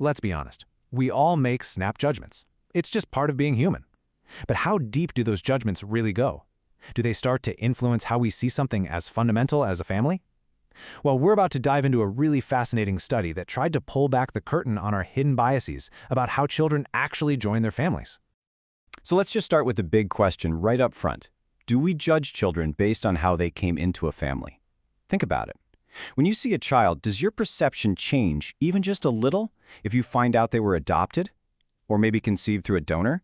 Let's be honest. We all make snap judgments. It's just part of being human. But how deep do those judgments really go? Do they start to influence how we see something as fundamental as a family? Well, we're about to dive into a really fascinating study that tried to pull back the curtain on our hidden biases about how children actually join their families. So let's just start with the big question right up front. Do we judge children based on how they came into a family? Think about it. When you see a child, does your perception change even just a little if you find out they were adopted or maybe conceived through a donor?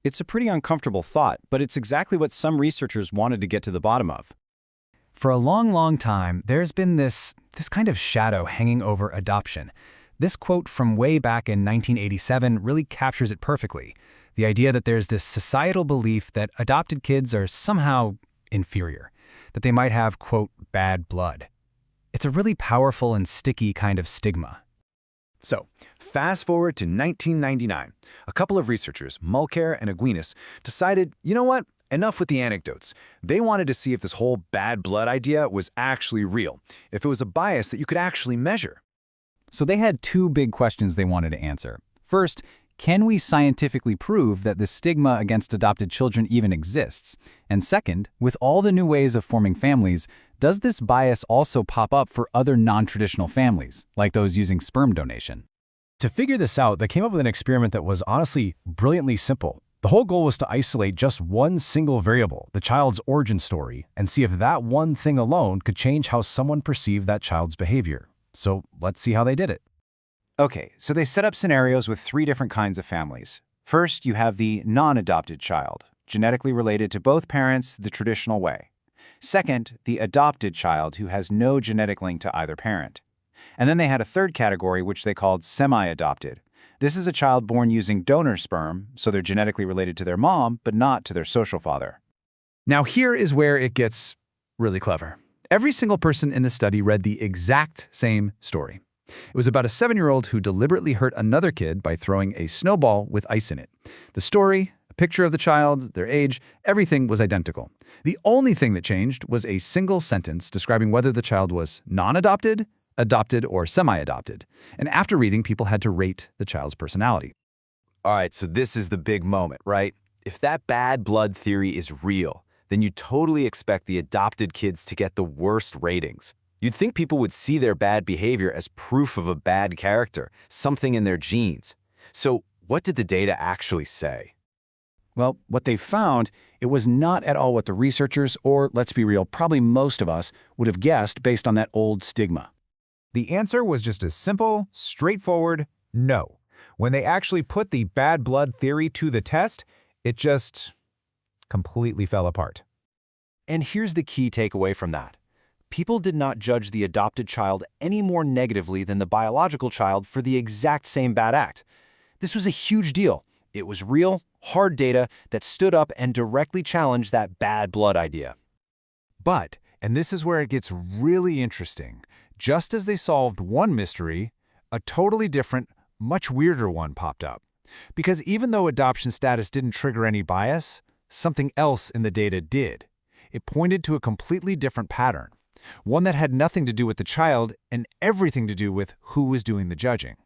It's a pretty uncomfortable thought, but it's exactly what some researchers wanted to get to the bottom of. For a long time, there's been this kind of shadow hanging over adoption. This quote from way back in 1987 really captures it perfectly. The idea that there's this societal belief that adopted kids are somehow inferior, that they might have, quote, bad blood. It's a really powerful and sticky kind of stigma. So, fast forward to 1999. A couple of researchers, Mulcair and Aguinas, decided, you know what? Enough with the anecdotes. They wanted to see if this whole bad blood idea was actually real, if it was a bias that you could actually measure. So they had two big questions they wanted to answer. First, can we scientifically prove that the stigma against adopted children even exists? And second, with all the new ways of forming families, does this bias also pop up for other non-traditional families, like those using sperm donation? To figure this out, they came up with an experiment that was honestly brilliantly simple. The whole goal was to isolate just one single variable, the child's origin story, and see if that one thing alone could change how someone perceived that child's behavior. So let's see how they did it. Okay, so they set up scenarios with three different kinds of families. First, you have the non-adopted child, genetically related to both parents the traditional way. Second, the adopted child who has no genetic link to either parent. And then they had a third category which they called semi-adopted. This is a child born using donor sperm, so they're genetically related to their mom, but not to their social father. Now here is where it gets really clever. Every single person in the study read the exact same story. It was about a 7-year-old who deliberately hurt another kid by throwing a snowball with ice in it. The story, a picture of the child, their age, everything was identical. The only thing that changed was a single sentence describing whether the child was non-adopted, adopted, or semi-adopted. And after reading, people had to rate the child's personality. All right, so this is the big moment, right? If that bad blood theory is real, then you totally expect the adopted kids to get the worst ratings. You'd think people would see their bad behavior as proof of a bad character, something in their genes. So what did the data actually say? Well, what they found, it was not at all what the researchers, or let's be real, probably most of us, would have guessed based on that old stigma. The answer was just a simple, straightforward no. When they actually put the bad blood theory to the test, it just completely fell apart. And here's the key takeaway from that. People did not judge the adopted child any more negatively than the biological child for the exact same bad act. This was a huge deal. It was real, hard data that stood up and directly challenged that bad blood idea. But, and this is where it gets really interesting, just as they solved one mystery, a totally different, much weirder one popped up. Because even though adoption status didn't trigger any bias, something else in the data did. It pointed to a completely different pattern, one that had nothing to do with the child and everything to do with who was doing the judging.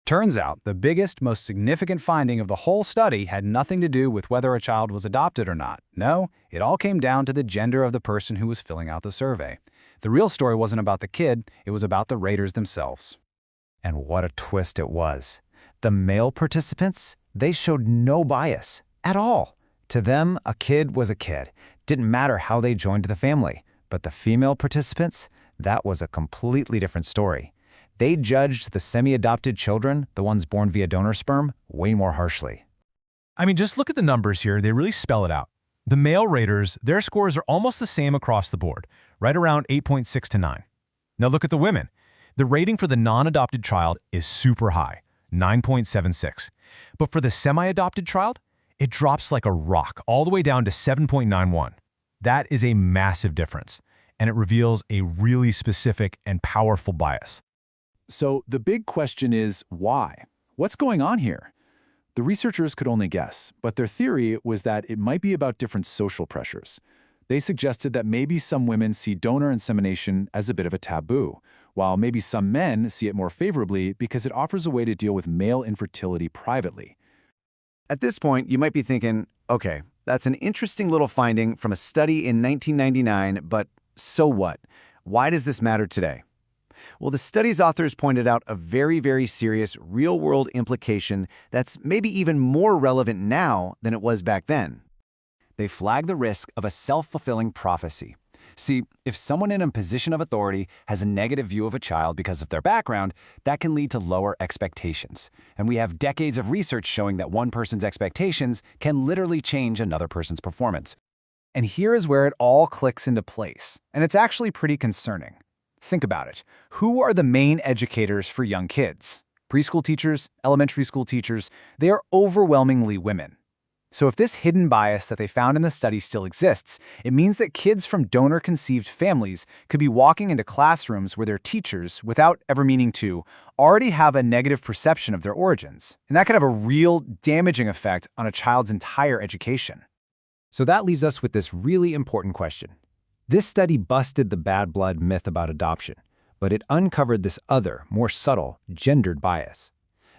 Turns out, the biggest, most significant finding of the whole study had nothing to do with whether a child was adopted or not. No, it all came down to the gender of the person who was filling out the survey. The real story wasn't about the kid, it was about the raters themselves. And what a twist it was. The male participants, they showed no bias at all. To them, a kid was a kid. Didn't matter how they joined the family. But the female participants, that was a completely different story. They judged the semi-adopted children, the ones born via donor sperm, way more harshly. I mean, just look at the numbers here. They really spell it out. The male raters, their scores are almost the same across the board, right around 8.6 to 9. Now look at the women. The rating for the non-adopted child is super high, 9.76. But for the semi-adopted child, it drops like a rock, all the way down to 7.91. That is a massive difference, and it reveals a really specific and powerful bias. So the big question is, why? What's going on here? The researchers could only guess, but their theory was that it might be about different social pressures. They suggested that maybe some women see donor insemination as a bit of a taboo, while maybe some men see it more favorably because it offers a way to deal with male infertility privately. At this point, you might be thinking, okay, that's an interesting little finding from a study in 1999, but so what? Why does this matter today? Well, the study's authors pointed out a very, very serious real-world implication that's maybe even more relevant now than it was back then. They flag the risk of a self-fulfilling prophecy. See, if someone in a position of authority has a negative view of a child because of their background, that can lead to lower expectations. And we have decades of research showing that one person's expectations can literally change another person's performance. And here is where it all clicks into place. And it's actually pretty concerning. Think about it. Who are the main educators for young kids? Preschool teachers, elementary school teachers, they are overwhelmingly women. So if this hidden bias that they found in the study still exists, it means that kids from donor-conceived families could be walking into classrooms where their teachers, without ever meaning to, already have a negative perception of their origins. And that could have a real damaging effect on a child's entire education. So that leaves us with this really important question. This study busted the bad blood myth about adoption, but it uncovered this other, more subtle, gendered bias.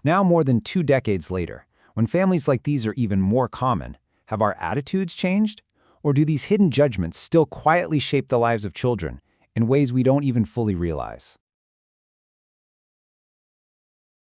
Now, more than 2 decades later, when families like these are even more common, have our attitudes changed? Or do these hidden judgments still quietly shape the lives of children in ways we don't even fully realize?